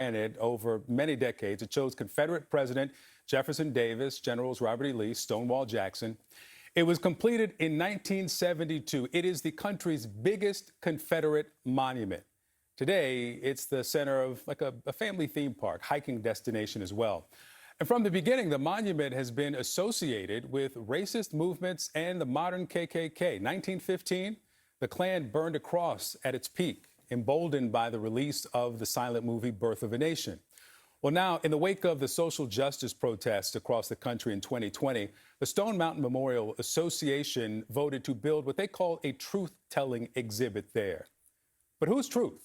It over many decades. It shows Confederate President Jefferson Davis, Generals Robert E. Lee, Stonewall Jackson. It was completed in 1972. It is the country's biggest Confederate monument. Today, it's the center of like a family theme park, hiking destination as well. And from the beginning, the monument has been associated with racist movements and the modern KKK. 1915, the Klan burned a cross at its peak, emboldened by the release of the silent movie Birth of a Nation. Well, now, in the wake of the social justice protests across the country in 2020, the Stone Mountain Memorial Association voted to build what they call a truth-telling exhibit there. But whose truth?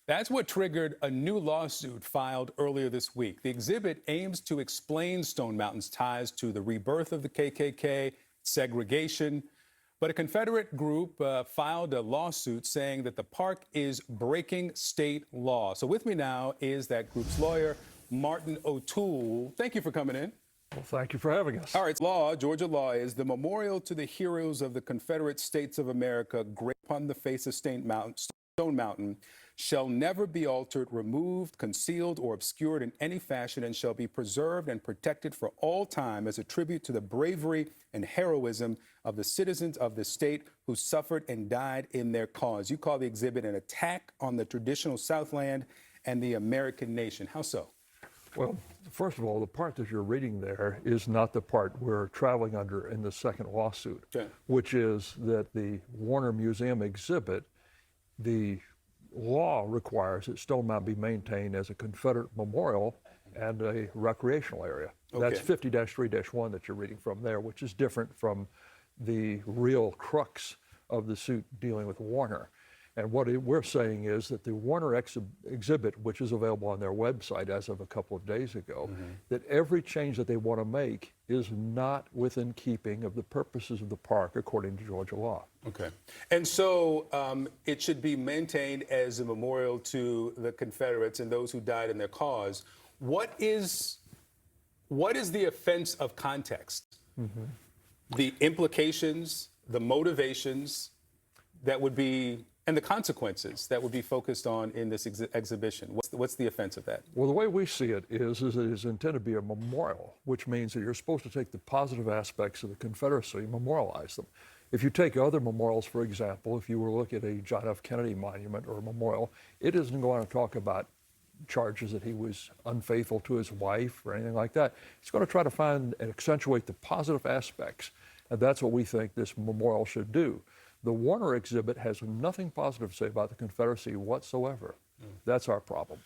That's what triggered a new lawsuit filed earlier this week. The exhibit aims to explain Stone Mountain's ties to the rebirth of the KKK, segregation. But a Confederate group filed a lawsuit saying that the park is breaking state law. So with me now is that group's lawyer, Martin O'Toole. Thank you for coming in. Well, thank you for having us. All right, Georgia law is the memorial to the heroes of the Confederate States of America, graved upon the face of Stone Mountain, shall never be altered, removed, concealed, or obscured in any fashion, and shall be preserved and protected for all time as a tribute to the bravery and heroism of the citizens of the state who suffered and died in their cause. You call the exhibit an attack on the traditional Southland and the American nation. How so? Well, first of all, the part that you're reading there is not the part we're traveling under in the second lawsuit, which is that the Warner Museum exhibit, the law requires that Stone Mountain be maintained as a Confederate memorial and a recreational area. Okay. That's 50-3-1 that you're reading from there, which is different from the real crux of the suit dealing with Warner. And what we're saying is that the Warner exhibit, which is available on their website as of a couple of days ago, that every change that they want to make is not within keeping of the purposes of the park according to Georgia law. Okay. And so it should be maintained as a memorial to the Confederates and those who died in their cause. What is the offense of context? The implications, the motivations that would be, and the consequences that would be focused on in this exhibition. What's the offense of that? Well, the way we see it is it is intended to be a memorial, which means that you're supposed to take the positive aspects of the Confederacy and memorialize them. If you take other memorials, for example, if you were to look at a John F. Kennedy monument or a memorial, it isn't going to talk about charges that he was unfaithful to his wife or anything like that. It's going to try to find and accentuate the positive aspects, and that's what we think this memorial should do. The Warner exhibit has nothing positive to say about the Confederacy whatsoever. That's our problem.